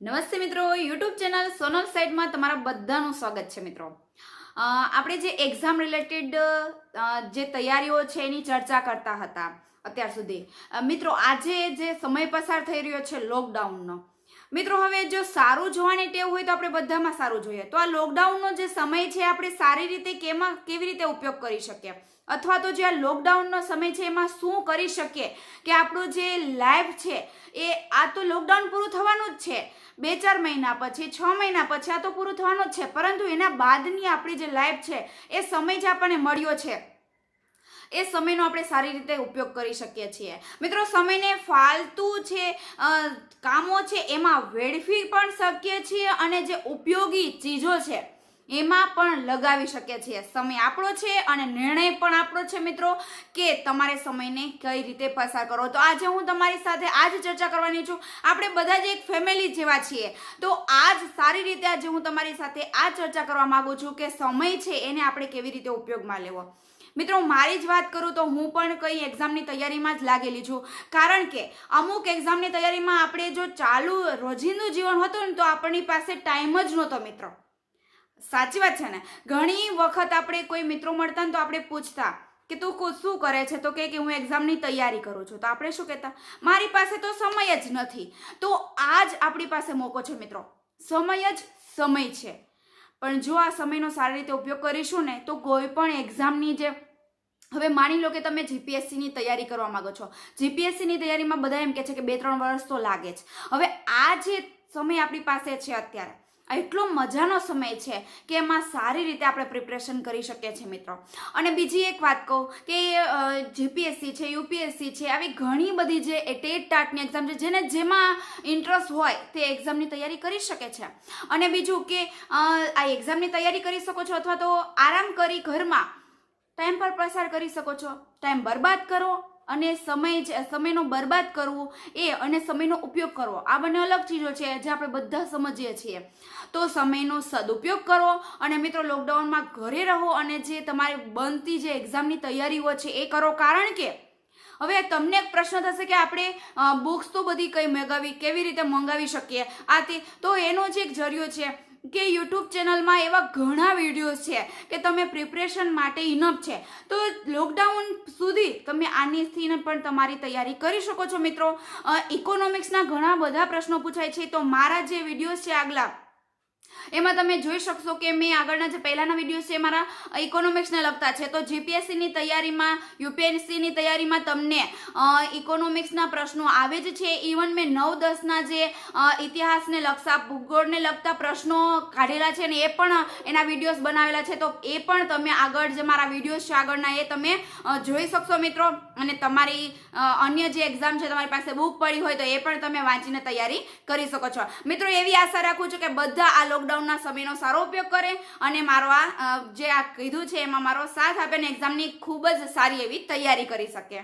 નમસ્તે મિત્રો, YouTube channel Sonal સાઇડમાં તમારા બધાનું સ્વાગત છે મિત્રો. આપણે જે એક્ઝામ રિલેટેડ જે તૈયારીઓ છે એની ચર્ચા કરતા હતા અત્યાર સુધી. મિત્રો, આજે જે સમય પસાર થઈ રહ્યો છે લોકડાઉનનો, મિત્રો હવે જો સારું જોવાની ટેવ હોય તો આપણે બધામાં સારું જોઈએ. તો આ લોકડાઉનનો જે સમય છે આપણે સારી રીતે કેવી રીતે ઉપયોગ કરી શકીએ, અથવા તો જે આ લોકડાઉનનો સમય છે એમાં શું કરી શકીએ કે આપણું જે લાઈફ છે એ આ તો લોકડાઉન પૂરું થવાનું જ છે. 2-4 મહિના પછી, 6 મહિના પછી આ તો પૂરું થવાનું જ છે, પરંતુ એના બાદની આપણી જે લાઈફ છે એ સમય જે આપણને મળ્યો છે એ સમયનો આપણે સારી રીતે ઉપયોગ કરી શકીએ છીએ. મિત્રો, સમયને ફાલતુ છે કામો છે એમાં વેડફી પણ શકીએ છીએ અને જે ઉપયોગી ચીજો છે એમાં પણ લગાવી શકીએ છીએ. સમય આપણો છે અને નિર્ણય પણ આપણો છે મિત્રો, કે તમારે સમયને કઈ રીતે પસાર કરો. તો આજે હું તમારી સાથે આજ ચર્ચા કરવાની છું. આપણે બધા જ એક ફેમિલી જેવા છીએ, તો આજ સારી રીતે આજે હું તમારી સાથે આ ચર્ચા કરવા માંગુ છું કે સમય છે એને આપણે કેવી રીતે ઉપયોગમાં લેવો. મિત્રો, મારી જ વાત કરું તો હું પણ કઈ એક્ઝામની તૈયારીમાં જ લાગેલી છું, કારણ કે અમુક એક્ઝામની તૈયારીમાં આપણે જો ચાલુ રોજિંદુ જીવન હતું ને તો આપણી પાસે ટાઈમ જ નહોતો મિત્રો. સાચી વાત છે ને. ઘણી વખત આપણે કોઈ મિત્રો મળતા ને તો આપણે પૂછતા કે તું શું કરે છે, તો કે હું એક્ઝામની તૈયારી કરું છું. તો આપણે શું કહેતા, મારી પાસે તો સમય જ નથી. તો આ જ આપણી પાસે મોકો છે મિત્રો, સમય જ સમય છે. પણ જો આ સમયનો સારી રીતે ઉપયોગ કરીશું ને તો કોઈ પણ એક્ઝામની જે, હવે માની લો કે તમે જીપીએસસીની તૈયારી કરવા માંગો છો. જીપીએસસીની તૈયારીમાં બધા એમ કહે છે કે 2-3 વર્ષ તો લાગે જ. હવે આ જે સમય આપણી પાસે છે અત્યારે, એટલો મજાનો સમય છે કે એમાં સારી રીતે આપણે પ્રિપરેશન કરી શકીએ છીએ મિત્રો. અને બીજી એક વાત કહું કે જીપીએસસી છે, યુપીએસસી છે, આવી ઘણી બધી જે ટેટ ટાટની એક્ઝામ છે, જેમાં ઇન્ટરેસ્ટ હોય તે એક્ઝામની તૈયારી કરી શકે છે. અને બીજું કે આ એક્ઝામની તૈયારી કરી શકો છો, અથવા તો આરામ કરી ઘરમાં ટાઈમ પર પસાર કરી શકો છો. ટાઈમ બરબાદ કરો અને સમયનો બરબાદ કરવો એ અને સમયનો ઉપયોગ કરવો, આ બંને અલગ ચીજો છે જે આપણે બધા સમજીએ છીએ. તો સમયનો સદુપયોગ કરો અને મિત્રો લોકડાઉનમાં ઘરે રહો અને જે તમારી બનતી જે એક્ઝામની તૈયારીઓ છે એ કરો. કારણ કે હવે તમને એક પ્રશ્ન થશે કે આપણે બુક્સ તો બધી કેવી રીતે મંગાવી શકીએ આથી. તો એનો જ એક જરિયો છે કે યુટ્યુબ ચેનલમાં એવા ઘણા વિડીયોઝ છે કે તમે પ્રિપરેશન માટે ઇનફ છે. તો લોકડાઉન સુધી તમે આનીથી પણ તમારી તૈયારી કરી શકો છો મિત્રો. ઇકોનોમિક્સના ઘણા બધા પ્રશ્નો પૂછાય છે, તો મારા જે વિડીયોઝ છે આગલા, એમાં તમે જોઈ શકશો કે મેં આગળના જે પહેલાના વિડીયોઝ છે મારા ઇકોનોમિક્સને લગતા છે. તો જીપીએસસીની તૈયારીમાં, યુપીએસસીની તૈયારીમાં તમને ઇકોનોમિક્સના પ્રશ્નો આવે જ છે. ઇવન મેં 9-10ના જે ઇતિહાસને લગતા, ભૂગોળને લગતા પ્રશ્નો કાઢેલા છે ને એ પણ એના વિડીયોઝ બનાવેલા છે. તો એ પણ તમે આગળ જે મારા વિડીયોઝ છે આગળના એ તમે જોઈ શકશો મિત્રો. અને તમારી અન્ય જે એક્ઝામ છે તમારી પાસે બુક પડી હોય તો એ પણ તમે વાંચીને તૈયારી કરી શકો છો મિત્રો. એવી આશા રાખું છું કે બધા આ લોકડાઉનના સમયનો સારો ઉપયોગ કરે અને મારો જે આ કીધું છે એમાં મારો સાથ આપે ને એક્ઝામની ખૂબ જ સારી એવી તૈયારી કરી શકે.